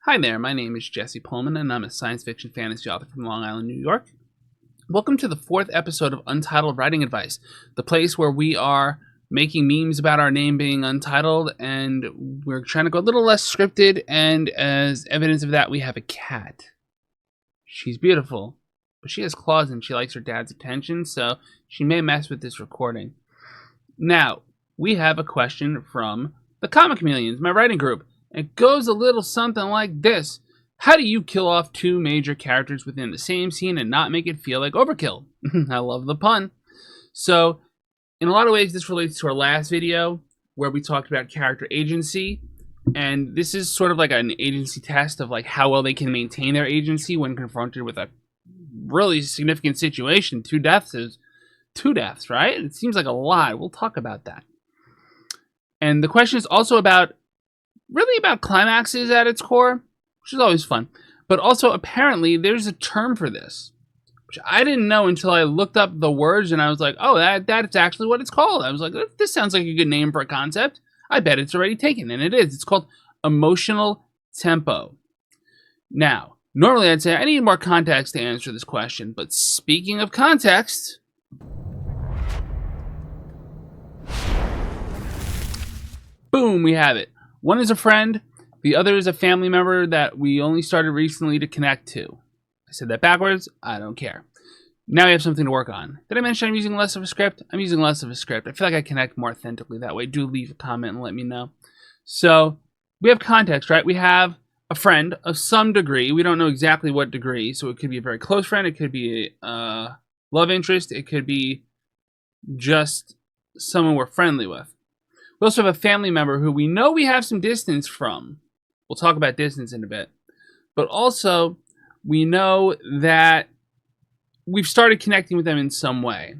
Hi there, my name is Jesse Pohlman, and I'm a science fiction fantasy author from Long Island, New York. Welcome to the 4th episode of Untitled Writing Advice, the place where we are making memes about our name being untitled, and we're trying to go a little less scripted, and as evidence of that, we have a cat. She's beautiful, but she has claws and she likes her dad's attention, so she may mess with this recording. Now, we have a question from the Comic Chameleons, my writing group. It goes a little something like this. How do you kill off two major characters within the same scene and not make it feel like overkill? I love the pun. So, in a lot of ways, this relates to our last video where we talked about character agency. And this is sort of like an agency test of like how well they can maintain their agency when confronted with a really significant situation. 2 deaths is 2 deaths, right? It seems like a lot. We'll talk about that. And the question is also about climaxes at its core, which is always fun. But also, apparently, there's a term for this, which I didn't know until I looked up the words, and I was like, oh, that's actually what it's called. I was like, this sounds like a good name for a concept. I bet it's already taken, and it is. It's called emotional tempo. Now, normally I'd say I need more context to answer this question, but speaking of context, boom, we have it. One is a friend, the other is a family member that we only started recently to connect to. I said that backwards, I don't care. Now we have something to work on. Did I mention I'm using less of a script? I'm using less of a script. I feel like I connect more authentically that way. Do leave a comment and let me know. So, we have context, right? We have a friend of some degree. We don't know exactly what degree, so it could be a very close friend, it could be a love interest, it could be just someone we're friendly with. We also have a family member who we know we have some distance from. We'll talk about distance in a bit. But also, we know that we've started connecting with them in some way.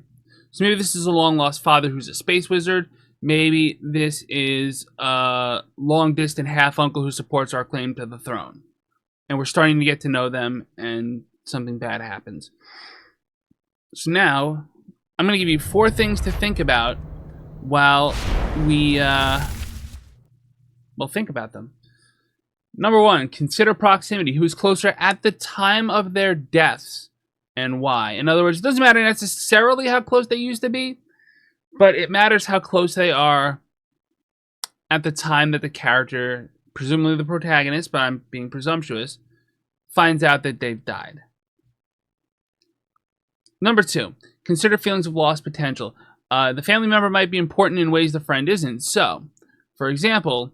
So maybe this is a long-lost father who's a space wizard. Maybe this is a long-distant half-uncle who supports our claim to the throne. And we're starting to get to know them, and something bad happens. So now, I'm going to give you 4 things to think about while we think about them. Number 1, consider proximity. Who's closer at the time of their deaths and why? In other words, it doesn't matter necessarily how close they used to be, but it matters how close they are at the time that the character, presumably the protagonist, but I'm being presumptuous, finds out that they've died. Number 2, consider feelings of lost potential. The family member might be important in ways the friend isn't. So, for example,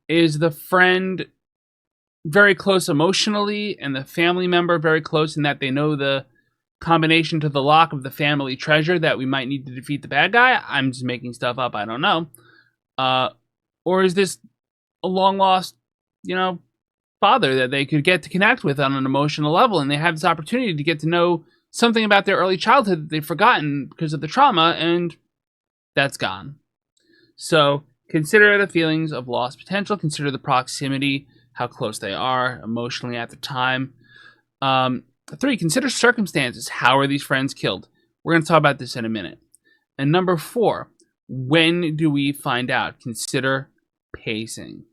is the friend very close emotionally and the family member very close in that they know the combination to the lock of the family treasure that we might need to defeat the bad guy? I'm just making stuff up. I don't know. Or is this a long-lost, father that they could get to connect with on an emotional level, and they have this opportunity to get to know something about their early childhood that they've forgotten because of the trauma, and that's gone. So consider the feelings of lost potential. Consider the proximity, how close they are emotionally at the time. 3, consider circumstances. How are these friends killed? We're going to talk about this in a minute. And number 4, when do we find out? Consider pacing.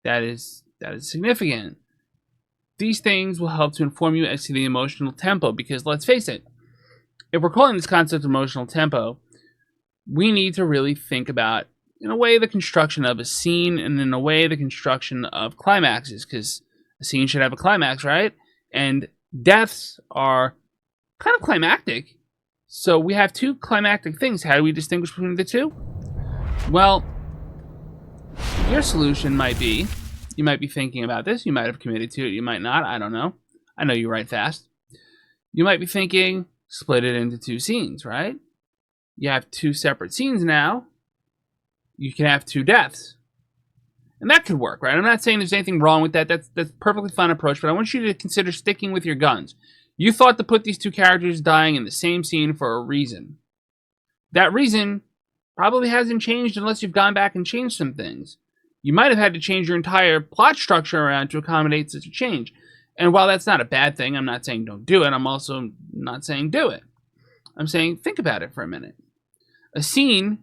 That is significant. These things will help to inform you as to the emotional tempo, because let's face it, if we're calling this concept emotional tempo, we need to really think about, in a way, the construction of a scene, and in a way, the construction of climaxes, because a scene should have a climax, right? And deaths are kind of climactic. So we have 2 climactic things. How do we distinguish between the 2? Well, your solution might be, you might be thinking about this, you might have committed to it, you might not, I don't know. I know you write fast. You might be thinking, split it into 2 scenes, right? You have 2 separate scenes now. You can have 2 deaths. And that could work, right? I'm not saying there's anything wrong with that. That's a perfectly fine approach, but I want you to consider sticking with your guns. You thought to put these 2 characters dying in the same scene for a reason. That reason probably hasn't changed unless you've gone back and changed some things. You might have had to change your entire plot structure around to accommodate such a change. And while that's not a bad thing, I'm not saying don't do it. I'm also not saying do it. I'm saying think about it for a minute. A scene,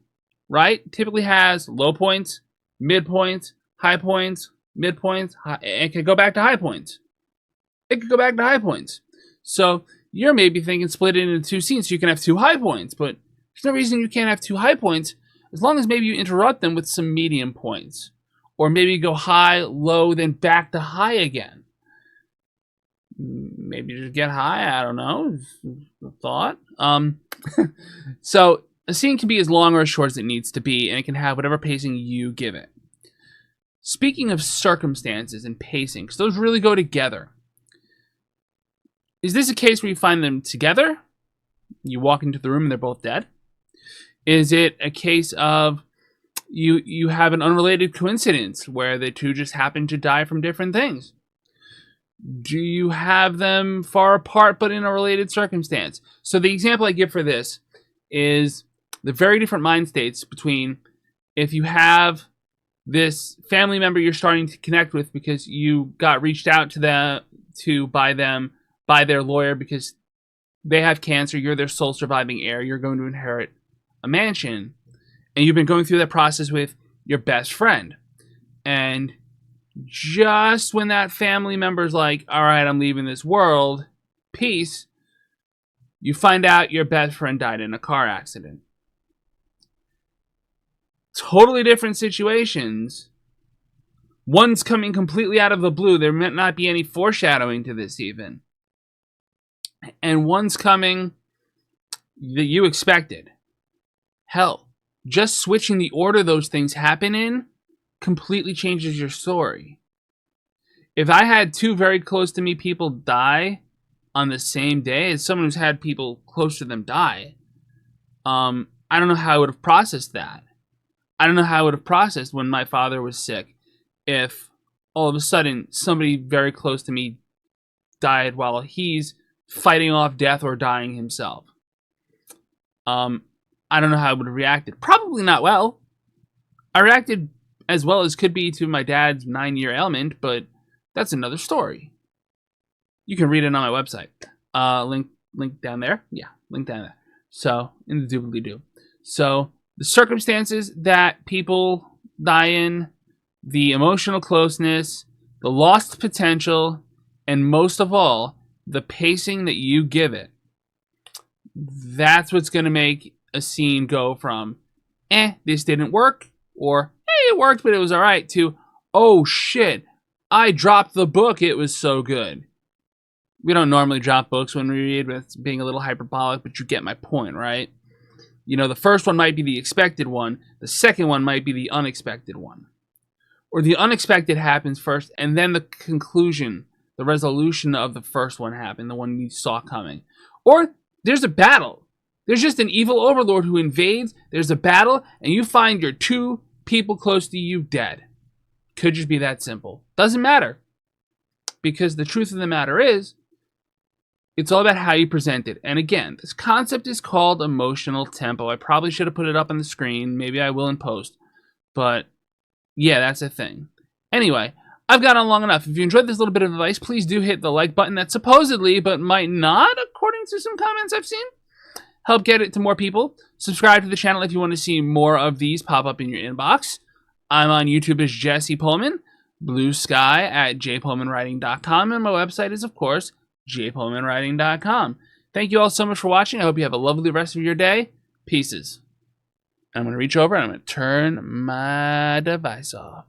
right, typically has low points, mid points, high points, midpoints, it could go back to high points. It could go back to high points. So you're maybe thinking split it into two scenes so you can have two high points, but there's no reason you can't have two high points as long as maybe you interrupt them with some medium points. Or maybe go high, low, then back to high again. Maybe just get high, I don't know. A thought. So a scene can be as long or as short as it needs to be, and it can have whatever pacing you give it. Speaking of circumstances and pacing, because those really go together. Is this a case where you find them together? You walk into the room and they're both dead? Is it a case of you have an unrelated coincidence where the two just happen to die from different things? Do you have them far apart but in a related circumstance? So the example I give for this is the very different mind states between if you have this family member you're starting to connect with because you got reached out to them by their lawyer because they have cancer, you're their sole surviving heir, you're going to inherit a mansion, and you've been going through that process with your best friend. And just when that family member's like, all right, I'm leaving this world, peace, you find out your best friend died in a car accident. Totally different situations. One's coming completely out of the blue. There might not be any foreshadowing to this even. And one's coming that you expected. Hell, just switching the order those things happen in completely changes your story. If I had two very close to me people die on the same day as someone who's had people close to them die, I don't know how I would have processed that. I don't know how I would have processed when my father was sick if all of a sudden somebody very close to me died while he's fighting off death or dying himself. I don't know how I would have reacted. Probably not well. I reacted as well as could be to my dad's 9-year ailment, but that's another story. You can read it on my website. Link down there. Yeah, link down there. So, in the doobly-doo. So, the circumstances that people die in, the emotional closeness, the lost potential, and most of all, the pacing that you give it. That's what's going to make a scene go from, this didn't work, or, it worked, but it was alright, to, oh shit, I dropped the book, it was so good. We don't normally drop books when we read with being a little hyperbolic, but you get my point, right? You know, the first one might be the expected one, the second one might be the unexpected one. Or the unexpected happens first, and then the conclusion, the resolution of the first one happened, the one you saw coming. Or there's a battle. There's just an evil overlord who invades, there's a battle, and you find your two people close to you dead. Could just be that simple. Doesn't matter. Because the truth of the matter is, it's all about how you present it. And again, this concept is called emotional tempo. I probably should have put it up on the screen. Maybe I will in post. But yeah, that's a thing. Anyway, I've gone on long enough. If you enjoyed this little bit of advice, please do hit the like button that supposedly, but might not, according to some comments I've seen, help get it to more people. Subscribe to the channel if you want to see more of these pop up in your inbox. I'm on YouTube as Jesse Pohlman, Blue Sky at jpohlmanwriting.com, and my website is, of course, jpohlmanwriting.com. Thank you all so much for watching. I hope you have a lovely rest of your day. Pieces. I'm going to reach over and I'm going to turn my device off.